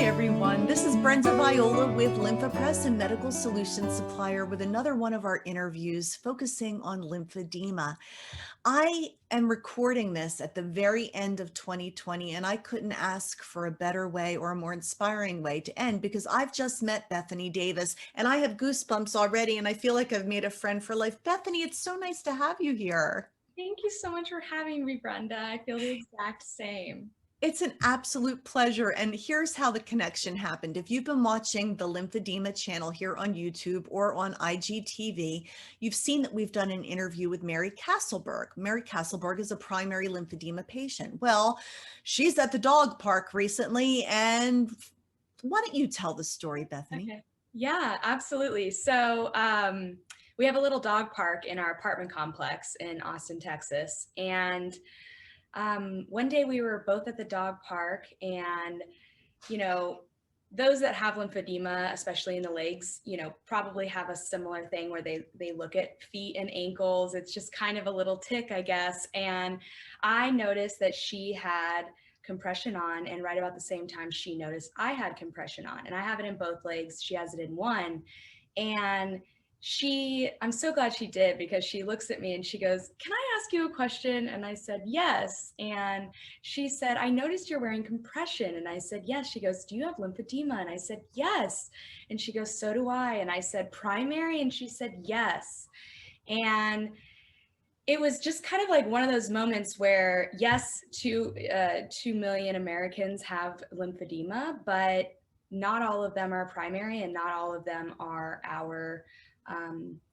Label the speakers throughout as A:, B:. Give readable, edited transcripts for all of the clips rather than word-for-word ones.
A: everyone. This is Brenda Viola with LymphaPress and Medical Solutions Supplier with another one of our interviews focusing on lymphedema. I am recording this at the very end of 2020, and I couldn't ask for a better way or a more inspiring way to end because I've just met Bethany Davis and I have goosebumps already, and I feel like I've made a friend for life. Bethany, it's so nice to have you here.
B: Thank you so much for having me, Brenda. I feel the exact same.
A: It's an absolute pleasure. And here's how the connection happened. If you've been watching the Lymphedema channel here on YouTube or on IGTV, you've seen that we've done an interview with Mary Castleberg. Mary Castleberg is a primary lymphedema patient. Well, she's at the dog park recently. And why don't you tell the story, Bethany?
B: Okay. Yeah, absolutely. So we have a little dog park in our apartment complex in Austin, Texas. And one day we were both at the dog park, and, those that have lymphedema, especially in the legs, probably have a similar thing where they look at feet and ankles. It's just kind of a little tick, I guess. And I noticed that she had compression on, and right about the same time she noticed I had compression on, and I have it in both legs. She has it in one. And I'm so glad she did, because she looks at me and she goes, "Can I ask you a question?" And I said, "Yes." And she said, "I noticed you're wearing compression." And I said, "Yes." She goes, "Do you have lymphedema?" And I said, "Yes." And she goes, "So do I." And I said, "Primary?" And she said, "Yes." And it was just kind of like one of those moments where, yes, 2 million Americans have lymphedema, but not all of them are primary, and not all of them are our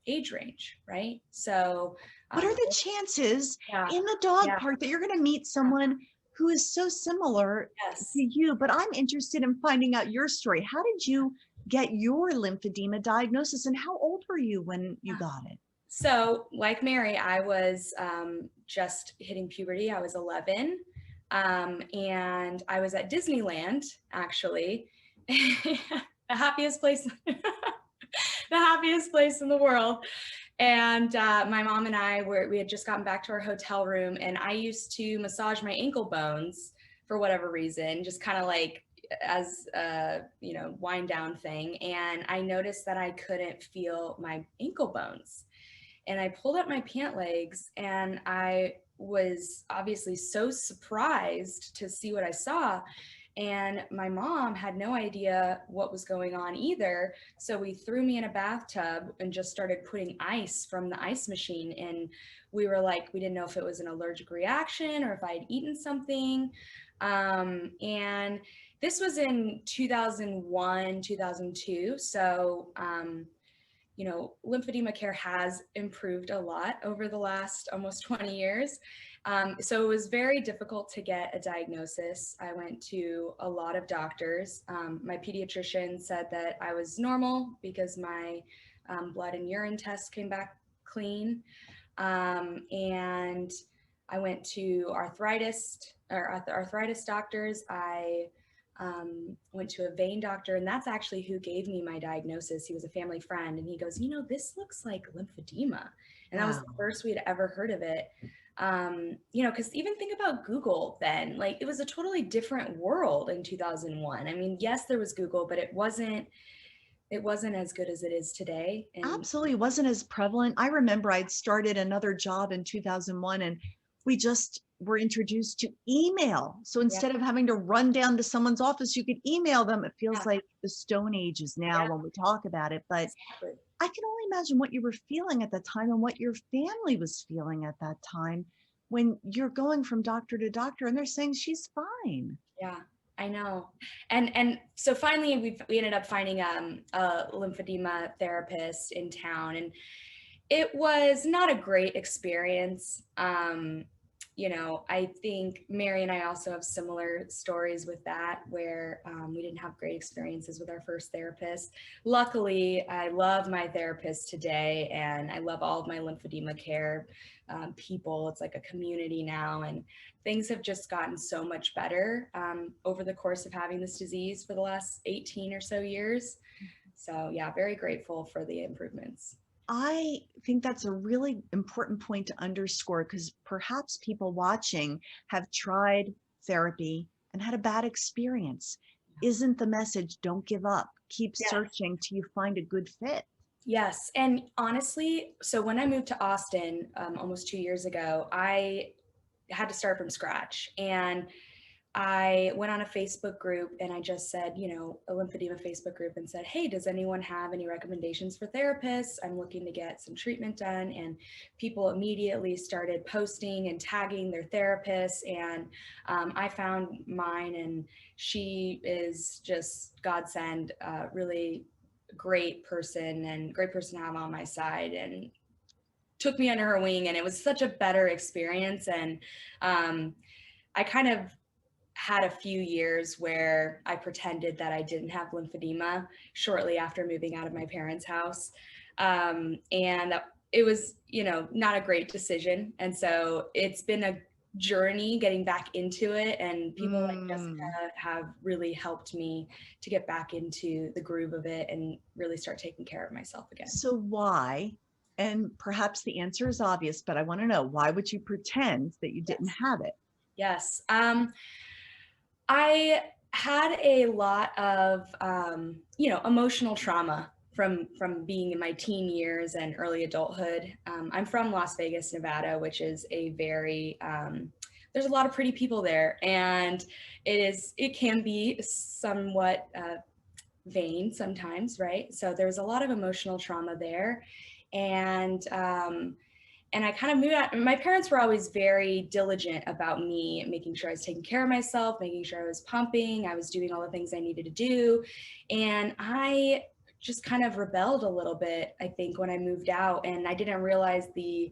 B: age range, right? So
A: What are the chances
B: yeah,
A: in the dog
B: yeah,
A: park that you're going to meet someone who is so similar to
B: yes.
A: you? But I'm interested in finding out your story. How did you get your lymphedema diagnosis, and how old were you when you got it?
B: So like Mary, I was just hitting puberty. I was 11, and I was at Disneyland, actually. The happiest place, the happiest place in the world. And my mom and we had just gotten back to our hotel room, and I used to massage my ankle bones for whatever reason, just kind of like as a, wind down thing. And I noticed that I couldn't feel my ankle bones. And I pulled up my pant legs, and I was obviously so surprised to see what I saw. And my mom had no idea what was going on either. So we threw me in a bathtub and just started putting ice from the ice machine. And we were like, we didn't know if it was an allergic reaction or if I had eaten something. And this was in 2001, 2002. So, lymphedema care has improved a lot over the last almost 20 years. So it was very difficult to get a diagnosis. I went to a lot of doctors. My pediatrician said that I was normal because my blood and urine tests came back clean. And I went to arthritis doctors. I went to a vein doctor, and that's actually who gave me my diagnosis. He was a family friend, and he goes, "This looks like lymphedema." And that was the first we'd ever heard of it. Because even think about Google then, like, it was a totally different world in 2001. I mean, yes, there was Google, but it wasn't as good as it is today. And
A: Absolutely, it wasn't as prevalent. I remember I'd started another job in 2001, and we just were introduced to email. So
B: yeah,
A: instead of having to run down to someone's office, you could email them. It feels
B: yeah,
A: like the Stone Ages now
B: yeah,
A: when we talk about it. But
B: exactly.
A: I can only imagine what you were feeling at the time and what your family was feeling at that time when you're going from doctor to doctor and they're saying she's fine.
B: Yeah, I know. And so finally we ended up finding a lymphedema therapist in town, and it was not a great experience. I think Mary and I also have similar stories with that, where we didn't have great experiences with our first therapist. Luckily, I love my therapist today, and I love all of my lymphedema care people. It's like a community now, and things have just gotten so much better over the course of having this disease for the last 18 or so years. So yeah, very grateful for the improvements.
A: I think that's a really important point to underscore because perhaps people watching have tried therapy and had a bad experience. isn't the message, don't give up, keep
B: Yes.
A: searching till you find a good fit.
B: Yes. And honestly, so when I moved to Austin almost 2 years ago, I had to start from scratch. And I went on a Facebook group and I just said, a lymphedema Facebook group, and said, hey, does anyone have any recommendations for therapists? I'm looking to get some treatment done. And people immediately started posting and tagging their therapists. And I found mine, and she is just godsend, really great person and great person to have on my side, and took me under her wing. And it was such a better experience. And I kind of had a few years where I pretended that I didn't have lymphedema shortly after moving out of my parents' house. And it was, not a great decision. And so it's been a journey getting back into it. And people like Jessica
A: Mm.
B: have really helped me to get back into the groove of it and really start taking care of myself again.
A: So why? And perhaps the answer is obvious, but I want to know, why would you pretend that you didn't
B: Yes.
A: have it?
B: Yes. I had a lot of, emotional trauma from being in my teen years and early adulthood. I'm from Las Vegas, Nevada, which is a very there's a lot of pretty people there, and it can be somewhat vain sometimes, right? So there's a lot of emotional trauma there, and I kind of moved out. My parents were always very diligent about me making sure I was taking care of myself, making sure I was pumping, I was doing all the things I needed to do. And I just kind of rebelled a little bit, I think, when I moved out, and I didn't realize the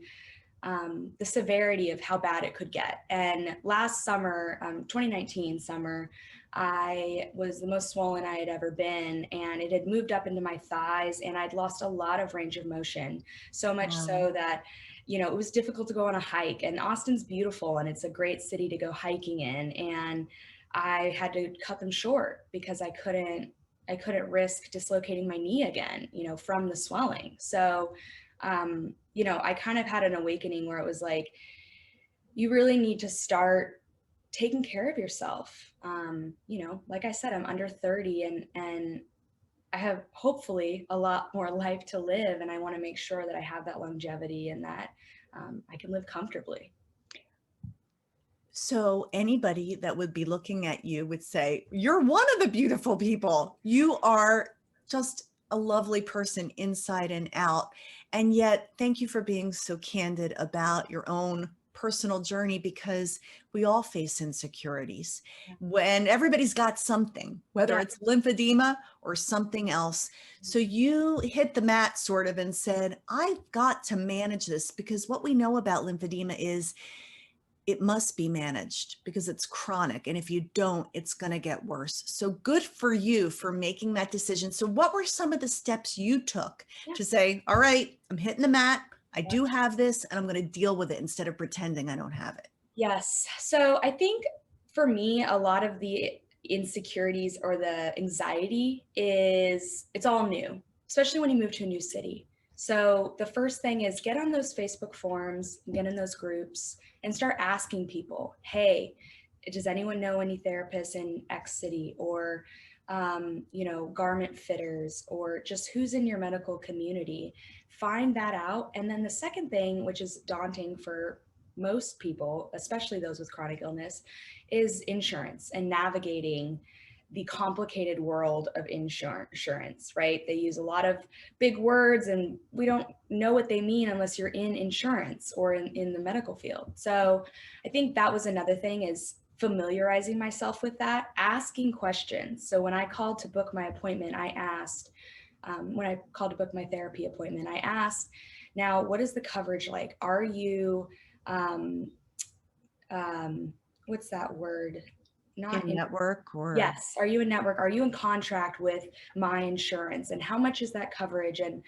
B: severity of how bad it could get. And last summer, 2019 summer, I was the most swollen I had ever been, and it had moved up into my thighs, and I'd lost a lot of range of motion, so much
A: Wow.
B: so that, it was difficult to go on a hike. And Austin's beautiful, and it's a great city to go hiking in. And I had to cut them short because I couldn't risk dislocating my knee again, from the swelling. So, I kind of had an awakening where it was like, you really need to start taking care of yourself. Like I said, I'm under 30, and I have hopefully a lot more life to live. And I want to make sure that I have that longevity and that I can live comfortably.
A: So anybody that would be looking at you would say, you're one of the beautiful people. You are just a lovely person inside and out. And yet, thank you for being so candid about your own personal journey, because we all face insecurities when everybody's got something, whether
B: Yeah.
A: it's lymphedema or something else. So you hit the mat sort of and said, I've got to manage this, because what we know about lymphedema is it must be managed because it's chronic. And if you don't, it's going to get worse. So good for you for making that decision. So what were some of the steps you took
B: Yeah.
A: to say, all right, I'm hitting the mat. I
B: Yeah.
A: do have this, and I'm going to deal with it instead of pretending I don't have it?
B: Yes. So I think for me, a lot of the insecurities or the anxiety it's all new, especially when you move to a new city. So the first thing is get on those Facebook forums, get in those groups, and start asking people, hey, does anyone know any therapists in X city, or garment fitters, or just who's in your medical community? Find that out. And then the second thing, which is daunting for most people, especially those with chronic illness, is insurance and navigating the complicated world of insurance, right? They use a lot of big words, and we don't know what they mean unless you're in insurance or in the medical field. So I think that was another thing, is familiarizing myself with that, asking questions. So when I called to book my appointment, I asked, when I called to book my therapy appointment, I asked, now, what is the coverage like? Are you, um, what's that word? Not
A: In
B: in,
A: network or?
B: yes. Are you in network? Are you in contract with my insurance? And how much is that coverage? And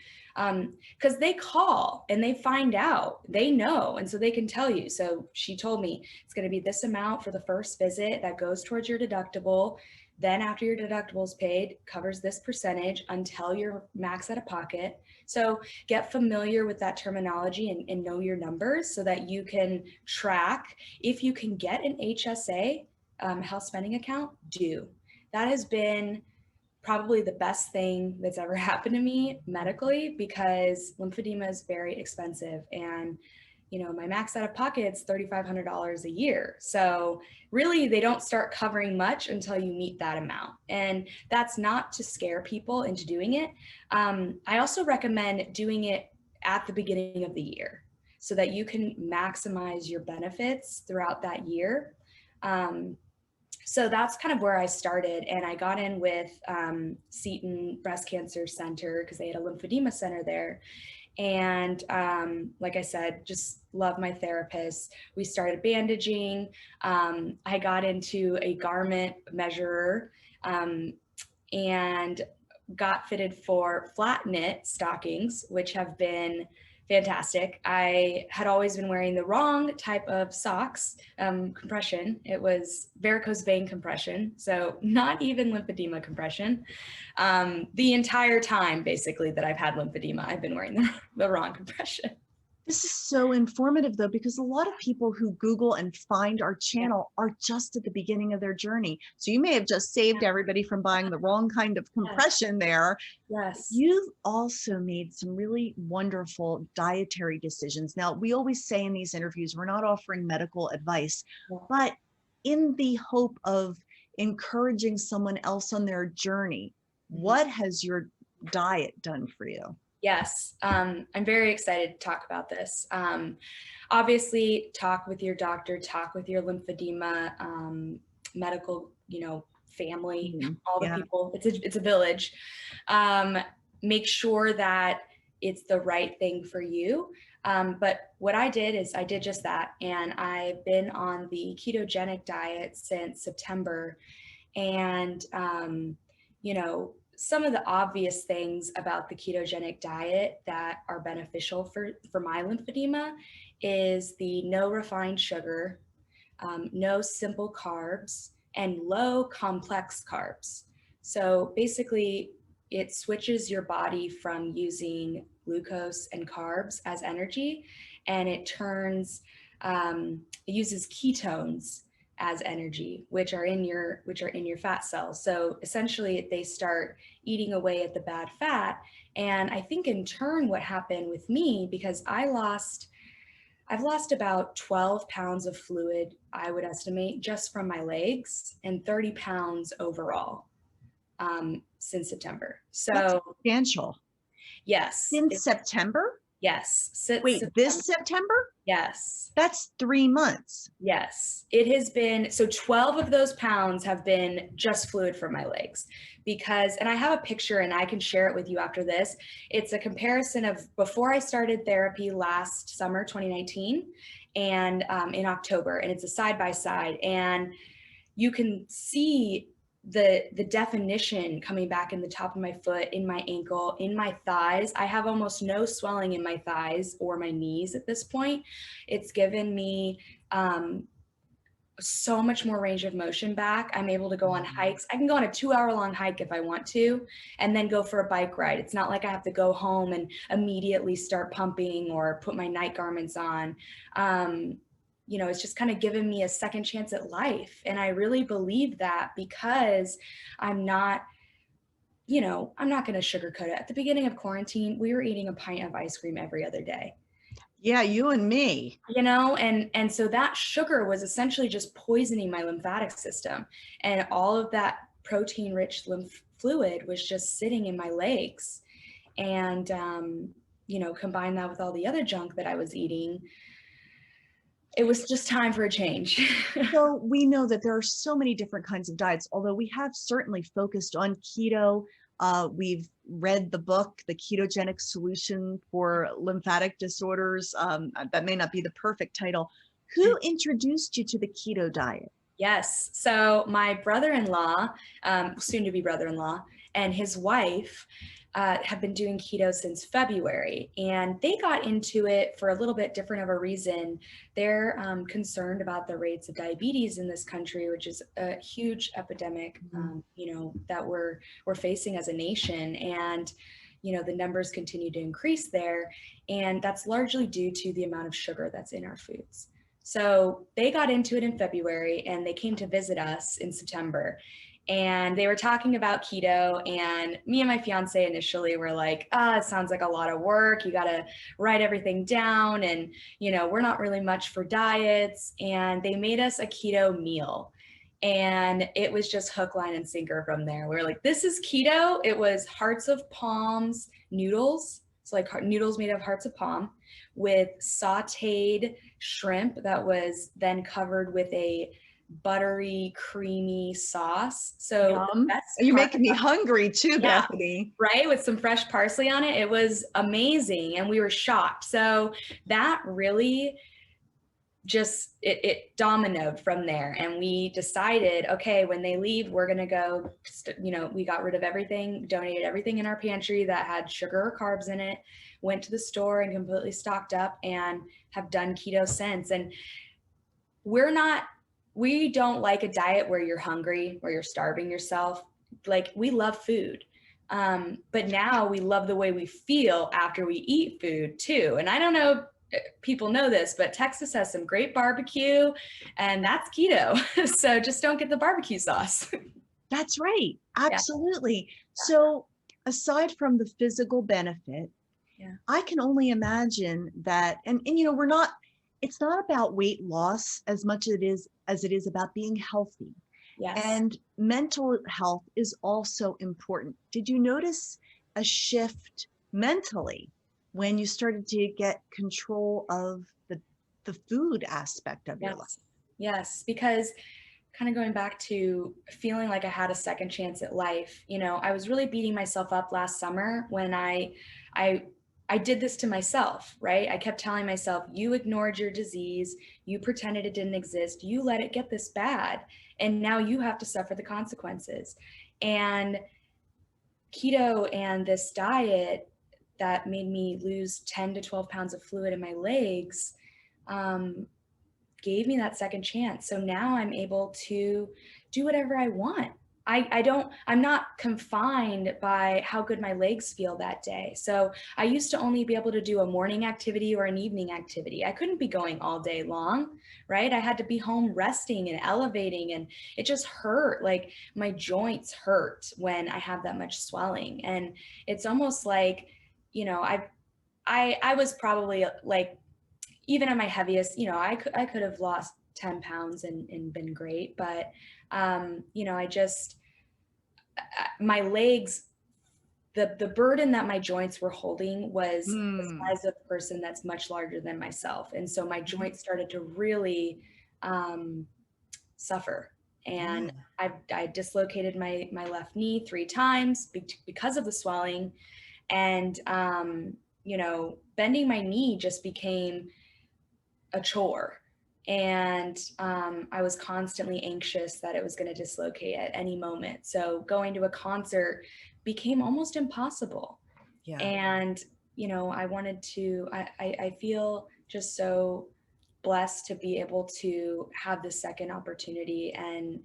B: because they call and they find out, they know. And so they can tell you. So she told me it's going to be this amount for the first visit that goes towards your deductible. Then after your deductible is paid, covers this percentage until you're max out of pocket. So get familiar with that terminology, and know your numbers so that you can track. If you can get an HSA, health spending account, do. that has been probably the best thing that's ever happened to me medically, because lymphedema is very expensive, and my max out of pocket is $3,500 a year. So really, they don't start covering much until you meet that amount. And that's not to scare people into doing it. I also recommend doing it at the beginning of the year so that you can maximize your benefits throughout that year. So that's kind of where I started, and I got in with Seton Breast Cancer Center because they had a lymphedema center there. And like I said, just love my therapist. We started bandaging. I got into a garment measurer and got fitted for flat knit stockings, which have been fantastic. I had always been wearing the wrong type of socks, compression. It was varicose vein compression, so not even lymphedema compression. The entire time, basically, that I've had lymphedema, I've been wearing the wrong compression.
A: This is so informative, though, because a lot of people who Google and find our channel are just at the beginning of their journey. So you may have just saved everybody from buying the wrong kind of compression there.
B: Yes.
A: You've also made some really wonderful dietary decisions. Now, we always say in these interviews, we're not offering medical advice, but in the hope of encouraging someone else on their journey, what has your diet done for you?
B: Yes, I'm very excited to talk about this. Obviously, talk with your doctor, talk with your lymphedema medical, family, all the people. It's a village. Make sure that it's the right thing for you. But what I did is I did just that, and I've been on the ketogenic diet since September, and some of the obvious things about the ketogenic diet that are beneficial for my lymphedema is the no refined sugar, no simple carbs, and low complex carbs. So basically, it switches your body from using glucose and carbs as energy, and it uses ketones as energy, which are in your fat cells. So essentially, they start eating away at the bad fat. And I think in turn, what happened with me, because I've lost about 12 pounds of fluid, I would estimate, just from my legs, and 30 pounds overall since September. So
A: that's substantial.
B: Yes.
A: Since September?
B: Yes.
A: Wait, this September?
B: Yes.
A: That's 3 months.
B: Yes. It has been, so 12 of those pounds have been just fluid from my legs, and I have a picture and I can share it with you after this. It's a comparison of before I started therapy last summer, 2019, and in October, and it's a side by side, and you can see the definition coming back in the top of my foot, in my ankle, in my thighs. I have almost no swelling in my thighs or my knees at this point. It's given me so much more range of motion back. I'm able to go on hikes. I can go on a 2-hour-long hike if I want to, and then go for a bike ride. It's not like I have to go home and immediately start pumping or put my night garments on. It's just kind of given me a second chance at life. And I really believe that, because I'm not going to sugarcoat it. At the beginning of quarantine, we were eating a pint of ice cream every other day.
A: Yeah, you and me.
B: And so that sugar was essentially just poisoning my lymphatic system. And all of that protein-rich lymph fluid was just sitting in my legs. And, combine that with all the other junk that I was eating, it was just time for a change.
A: So we know that there are so many different kinds of diets, although we have certainly focused on keto. We've read the book, The Ketogenic Solution for Lymphatic Disorders. That may not be the perfect title. Who introduced you to the keto diet?
B: Yes. So my brother-in-law, soon to be brother-in-law, and his wife have been doing keto since February, and they got into it for a little bit different of a reason. They're concerned about the rates of diabetes in this country, which is a huge epidemic, that we're facing as a nation. And the numbers continue to increase there, and that's largely due to the amount of sugar that's in our foods. So they got into it in February, and they came to visit us in September. and they were talking about keto, and me and my fiance initially were like, it sounds like a lot of work. You got to write everything down, and we're not really much for diets. And they made us a keto meal, and it was just hook, line, and sinker from there. We were like, this is keto. It was hearts of palms noodles, so like noodles made of hearts of palm, with sauteed shrimp that was then covered with a buttery, creamy sauce. So the
A: Yum.
B: best
A: You're
B: part,
A: making me hungry too,
B: yeah,
A: Bethany.
B: right, with some fresh parsley on it. It was amazing, and we were shocked. So that really just it dominoed from there, and we decided, okay, when they leave, we're gonna go. We got rid of everything, donated everything in our pantry that had sugar or carbs in it, went to the store and completely stocked up, and have done keto since. And we don't like a diet where you're hungry, where you're starving yourself. Like, we love food. But now we love the way we feel after we eat food too. And I don't know if people know this, but Texas has some great barbecue, and that's keto. So just don't get the barbecue sauce.
A: That's right. Absolutely. So aside from the physical benefit,
B: Yeah.
A: I can only imagine that, and it's not about weight loss as much as it is about being healthy.
B: Yes.
A: And mental health is also important. Did you notice a shift mentally when you started to get control of the food aspect of your life?
B: Yes, because kind of going back to feeling like I had a second chance at life, I was really beating myself up last summer when I did this to myself, right? I kept telling myself, you ignored your disease, you pretended it didn't exist, you let it get this bad, and now you have to suffer the consequences. And keto and this diet that made me lose 10 to 12 pounds of fluid in my legs gave me that second chance. So now I'm able to do whatever I want. I'm not confined by how good my legs feel that day. So I used to only be able to do a morning activity or an evening activity. I couldn't be going all day long, right? I had to be home resting and elevating, and it just hurt. Like, my joints hurt when I have that much swelling. And it's almost like, I was probably like, even at my heaviest, I could have lost 10 pounds and been great. But, my legs, the burden that my joints were holding was the size of a person that's much larger than myself. And so my joints started to really suffer. And I dislocated my left knee 3 times because of the swelling. And, bending my knee just became a chore. And I was constantly anxious that it was going to dislocate at any moment. So going to a concert became almost impossible.
A: Yeah.
B: And, I feel just so blessed to be able to have this second opportunity and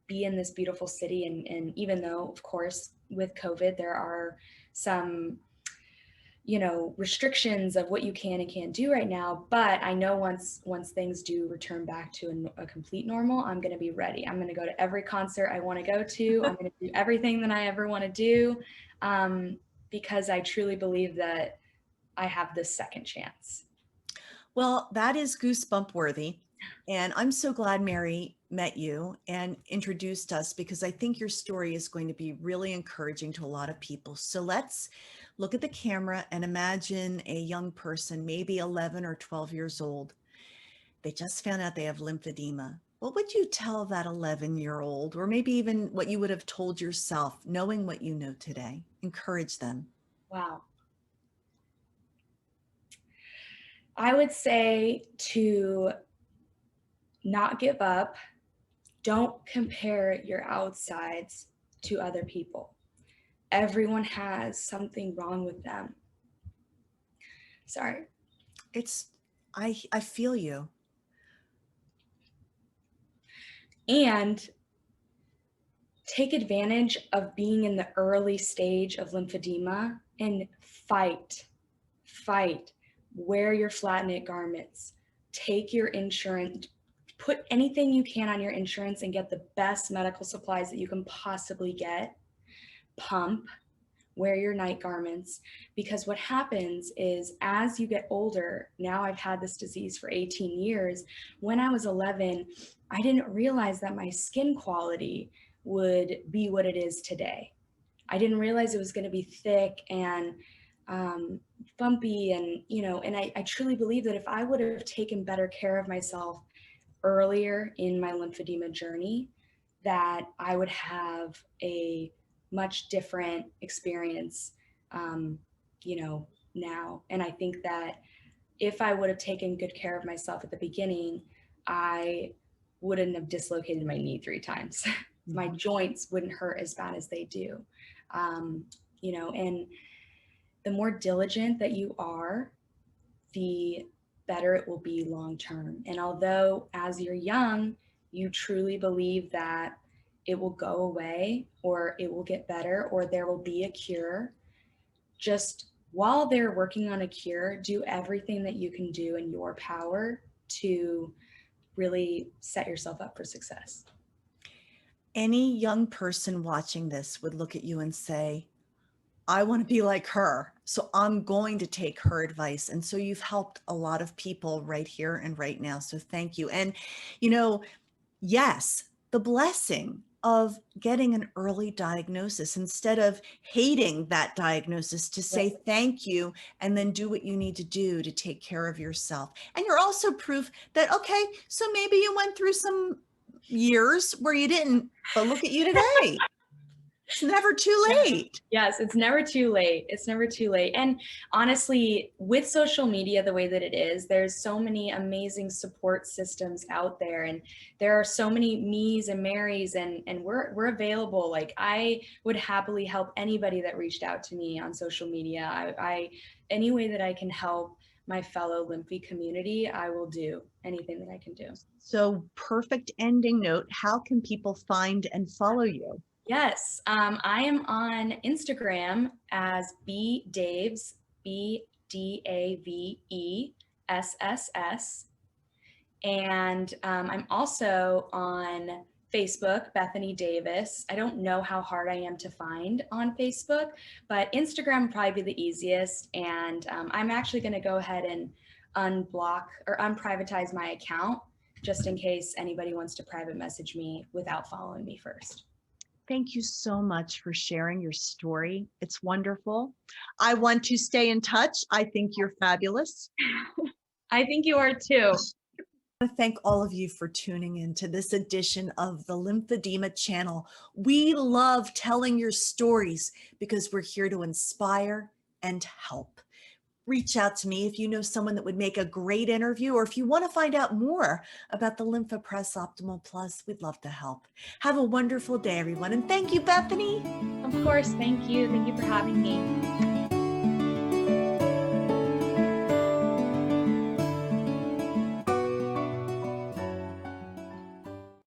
B: be in this beautiful city. And even though, of course, with COVID, there are some restrictions of what you can and can't do right now. But I know once things do return back to a complete normal, I'm going to be ready. I'm going to go to every concert I want to go to. I'm going to do everything that I ever want to do, because I truly believe that I have this second chance.
A: Well, that is goosebump worthy. And I'm so glad Mary met you and introduced us, because I think your story is going to be really encouraging to a lot of people. So let's look at the camera and imagine a young person, maybe 11 or 12 years old. They just found out they have lymphedema. What would you tell that 11-year-old, or maybe even what you would have told yourself, knowing what you know today? Encourage them.
B: Wow. I would say to not give up. Don't compare your outsides to other people. Everyone has something wrong with them. Sorry.
A: I feel you.
B: And take advantage of being in the early stage of lymphedema and fight. Wear your flat knit garments. Take your insurance. put anything you can on your insurance and get the best medical supplies that you can possibly get. Pump, wear your night garments, because what happens is as you get older, now I've had this disease for 18 years. When I was 11, I didn't realize that my skin quality would be what it is today. I didn't realize it was going to be thick and bumpy, and I truly believe that if I would have taken better care of myself earlier in my lymphedema journey, that I would have a much different experience, um, now. And I think that if I would have taken good care of myself at the beginning, I wouldn't have dislocated my knee 3 times. My joints wouldn't hurt as bad as they do. And the more diligent that you are, the better it will be long term. And although as you're young, you truly believe that it will go away or it will get better or there will be a cure, just while they're working on a cure, do everything that you can do in your power to really set yourself up for success.
A: Any young person watching this would look at you and say, I want to be like her, so I'm going to take her advice. And so you've helped a lot of people right here and right now. So thank you. And, yes, the blessing of getting an early diagnosis instead of hating that diagnosis, to say thank you and then do what you need to do to take care of yourself. And you're also proof that, okay, so maybe you went through some years where you didn't, but look at you today. It's never too late.
B: Yes, it's never too late. It's never too late. And honestly, with social media the way that it is, there's so many amazing support systems out there, and there are so many me's and Marys, and we're available. Like, I would happily help anybody that reached out to me on social media. I any way that I can help my fellow Lymphy community, I will do anything that I can do.
A: So, perfect ending note. How can people find and follow you?
B: Yes, I am on Instagram as bdaves, BDAVESSS. And I'm also on Facebook, Bethany Davis. I don't know how hard I am to find on Facebook, but Instagram would probably be the easiest. And I'm actually going to go ahead and unblock or unprivatize my account just in case anybody wants to private message me without following me first.
A: Thank you so much for sharing your story. It's wonderful. I want to stay in touch. I think you're fabulous.
B: I think you are too.
A: I want to thank all of you for tuning in to this edition of the Lymphedema channel. We love telling your stories because we're here to inspire and help. Reach out to me if you know someone that would make a great interview, or if you want to find out more about the LymphaPress Optimal Plus, we'd love to help. Have a wonderful day, everyone. And thank you, Bethany.
B: Of course. Thank you. Thank you for having me.